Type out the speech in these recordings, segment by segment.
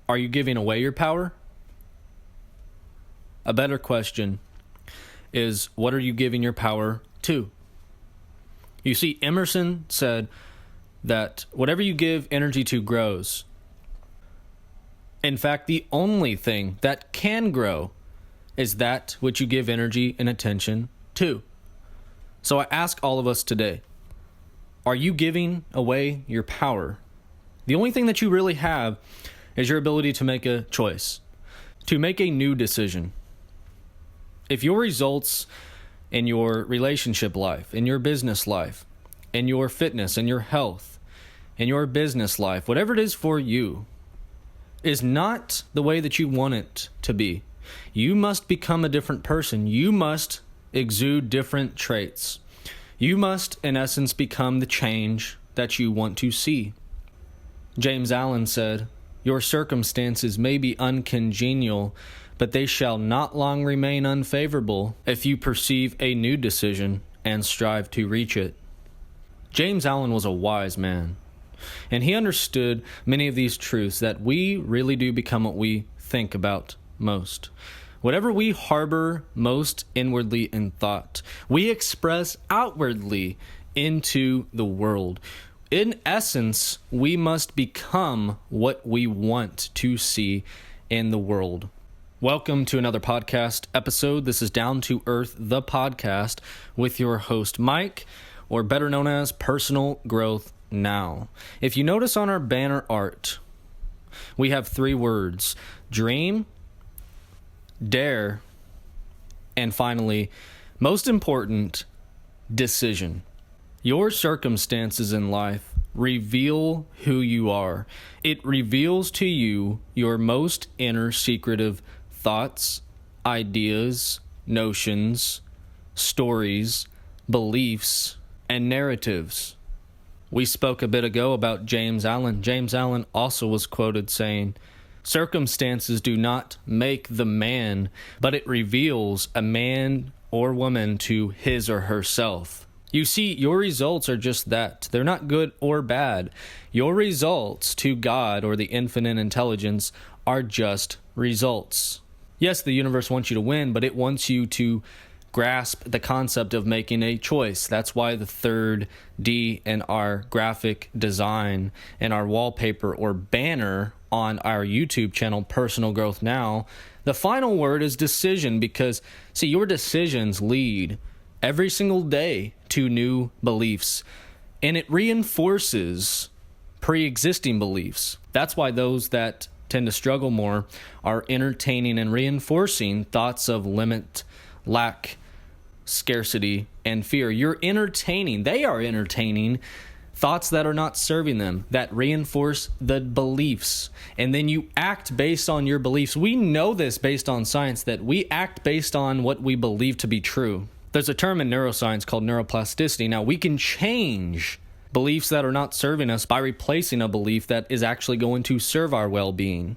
Are you giving away your power? A better question is, what are you giving your power to? You see, Emerson said that whatever you give energy to grows. In fact, the only thing that can grow is that which you give energy and attention to. So I ask all of us today, are you giving away your power? The only thing that you really have is your ability to make a choice, to make a new decision. If your results in your relationship life, in your business life, in your fitness, in your health, in your business life, whatever it is for you, is not the way that you want it to be, you must become a different person. You must exude different traits. You must, in essence, become the change that you want to see. James Allen said, "Your circumstances may be uncongenial, but they shall not long remain unfavorable if you perceive a new decision and strive to reach it." James Allen was a wise man, and he understood many of these truths, that we really do become what we think about most. Whatever we harbor most inwardly in thought, we express outwardly into the world. In essence, we must become what we want to see in the world. Welcome to another podcast episode. This is Down to Earth, the podcast, with your host, Mike, or better known as Personal Growth Now. If you notice on our banner art, we have 3 words: dream, dare, and finally, most important, decision. Your circumstances in life reveal who you are. It reveals to you your most inner secretive thoughts, ideas, notions, stories, beliefs, and narratives. We spoke a bit ago about James Allen. James Allen also was quoted saying, "Circumstances do not make the man, but it reveals a man or woman to his or herself." You see, your results are just that. They're not good or bad. Your results to God or the infinite intelligence are just results. Yes, the universe wants you to win, but it wants you to grasp the concept of making a choice. That's why the 3rd D in our graphic design and our wallpaper or banner on our YouTube channel, Personal Growth Now, the final word is decision, because, see, your decisions lead every single day to new beliefs, and it reinforces pre-existing beliefs. That's why those that tend to struggle more are entertaining and reinforcing thoughts of limit, lack, scarcity, and fear. They are entertaining thoughts that are not serving them, that reinforce the beliefs. And then you act based on your beliefs. We know this based on science, that we act based on what we believe to be true. There's a term in neuroscience called neuroplasticity. Now, we can change beliefs that are not serving us by replacing a belief that is actually going to serve our well-being.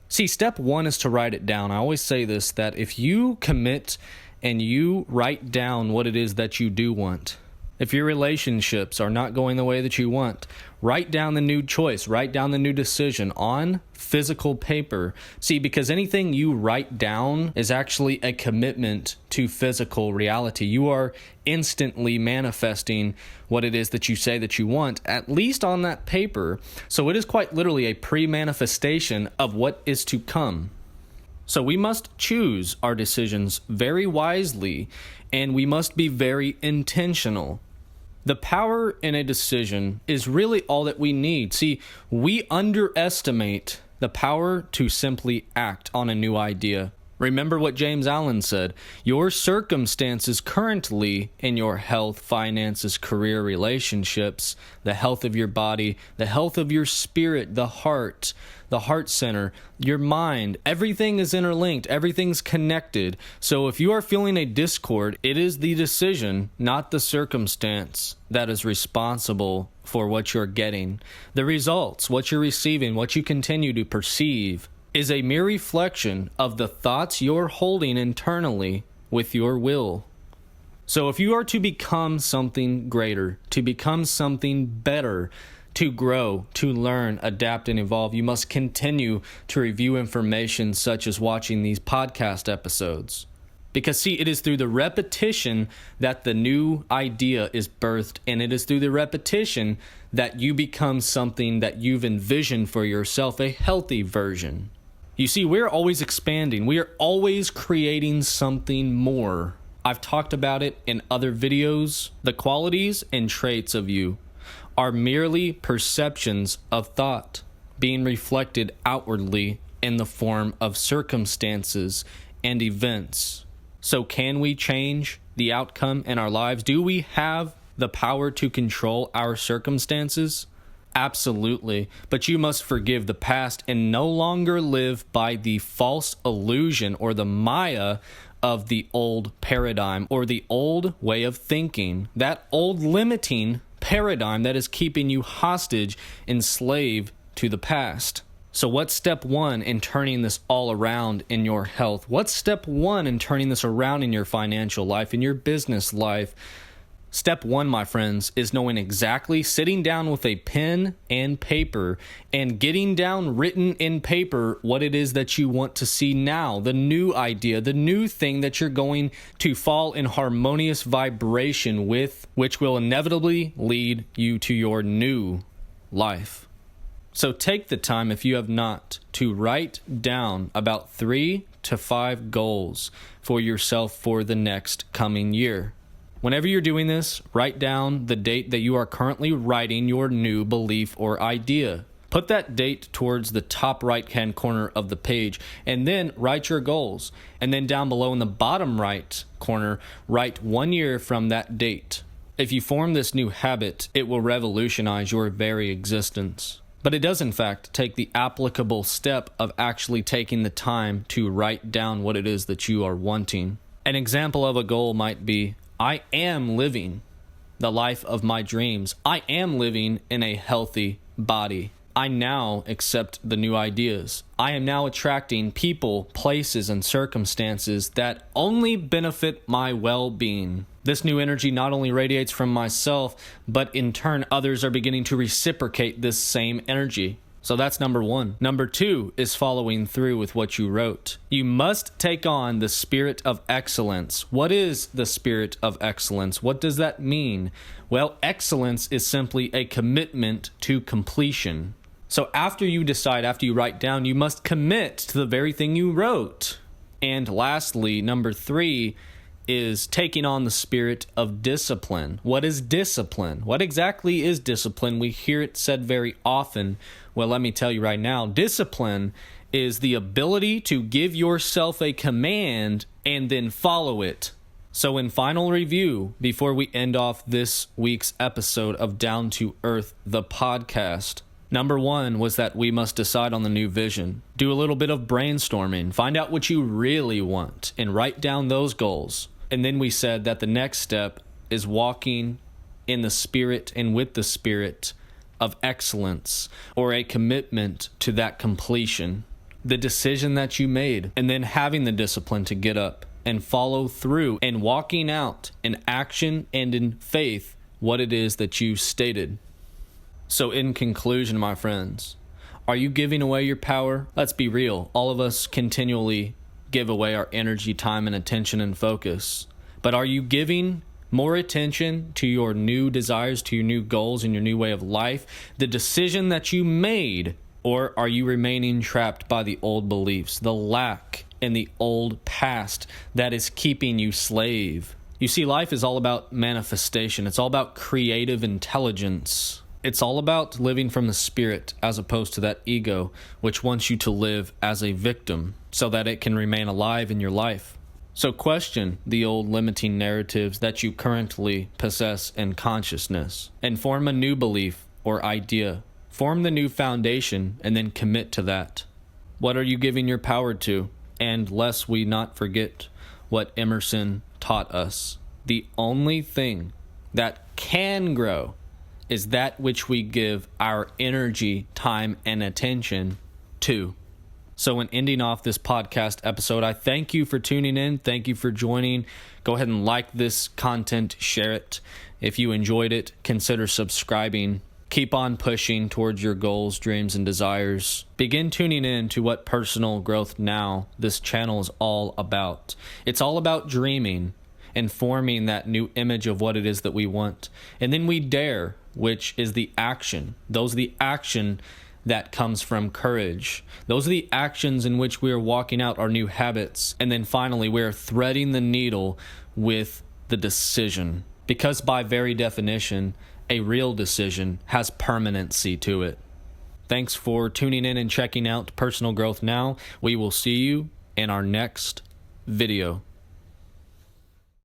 See, step 1 is to write it down. I always say this, that if you commit and you write down what it is that you do want, if your relationships are not going the way that you want, write down the new choice, write down the new decision on physical paper. See, because anything you write down is actually a commitment to physical reality. You are instantly manifesting what it is that you say that you want, at least on that paper. So it is quite literally a pre-manifestation of what is to come. So we must choose our decisions very wisely, and we must be very intentional. The power in a decision is really all that we need. See, we underestimate the power to simply act on a new idea. Remember what James Allen said, your circumstances currently in your health, finances, career, relationships, the health of your body, the health of your spirit, the heart center, your mind, everything is interlinked, everything's connected. So if you are feeling a discord, it is the decision, not the circumstance, that is responsible for what you're getting. The results, what you're receiving, what you continue to perceive, is a mere reflection of the thoughts you're holding internally with your will. So if you are to become something greater, to become something better, to grow, to learn, adapt, and evolve, you must continue to review information such as watching these podcast episodes. Because see, it is through the repetition that the new idea is birthed, and it is through the repetition that you become something that you've envisioned for yourself, a healthy version. You see, we're always expanding. We are always creating something more. I've talked about it in other videos. The qualities and traits of you are merely perceptions of thought being reflected outwardly in the form of circumstances and events. So can we change the outcome in our lives? Do we have the power to control our circumstances? Absolutely. But you must forgive the past and no longer live by the false illusion or the Maya of the old paradigm or the old way of thinking, that old limiting paradigm that is keeping you hostage, enslaved to the past. So what's step one in turning this all around in your health? What's step one in turning this around in your financial life, in your business life? Step one, my friends, is knowing exactly, sitting down with a pen and paper and getting down written in paper what it is that you want to see now, the new idea, the new thing that you're going to fall in harmonious vibration with, which will inevitably lead you to your new life. So take the time, if you have not, to write down about 3 to 5 goals for yourself for the next coming year. Whenever you're doing this, write down the date that you are currently writing your new belief or idea. Put that date towards the top right-hand corner of the page, and then write your goals. And then down below in the bottom right corner, write 1 year from that date. If you form this new habit, it will revolutionize your very existence. But it does, in fact, take the applicable step of actually taking the time to write down what it is that you are wanting. An example of a goal might be, I am living the life of my dreams. I am living in a healthy body. I now accept the new ideas. I am now attracting people, places, and circumstances that only benefit my well-being. This new energy not only radiates from myself, but in turn, others are beginning to reciprocate this same energy. So that's number one. Number two is following through with what you wrote. You must take on the spirit of excellence. What is the spirit of excellence? What does that mean? Well, excellence is simply a commitment to completion. So after you decide, after you write down, you must commit to the very thing you wrote. And lastly, number three is taking on the spirit of discipline. What is discipline? What exactly is discipline? We hear it said very often. Well, let me tell you right now, discipline is the ability to give yourself a command and then follow it. So in final review, before we end off this week's episode of Down to Earth, the podcast, number one was that we must decide on the new vision. Do a little bit of brainstorming. Find out what you really want and write down those goals. And then we said that the next step is walking in the spirit and with the spirit of excellence, or a commitment to that completion, the decision that you made, and then having the discipline to get up and follow through and walking out in action and in faith what it is that you stated. So in conclusion, my friends, are you giving away your power? Let's be real. All of us continually give away our energy, time, and attention and focus. But are you giving more attention to your new desires, to your new goals, and your new way of life, the decision that you made? Or are you remaining trapped by the old beliefs, the lack in the old past that is keeping you slave? You see, life is all about manifestation. It's all about creative intelligence. It's all about living from the spirit as opposed to that ego, which wants you to live as a victim so that it can remain alive in your life. So question the old limiting narratives that you currently possess in consciousness and form a new belief or idea. Form the new foundation and then commit to that. What are you giving your power to? And lest we not forget what Emerson taught us, the only thing that can grow is that which we give our energy, time, and attention to. So in ending off this podcast episode, I thank you for tuning in. Thank you for joining. Go ahead and like this content, share it. If you enjoyed it, consider subscribing. Keep on pushing towards your goals, dreams, and desires. Begin tuning in to what Personal Growth Now, this channel, is all about. It's all about dreaming and forming that new image of what it is that we want. And then we dare, which is the action. Those are the action that comes from courage. Those are the actions in which we are walking out our new habits. And then finally, we are threading the needle with the decision. Because by very definition, a real decision has permanency to it. Thanks for tuning in and checking out Personal Growth Now. We will see you in our next video.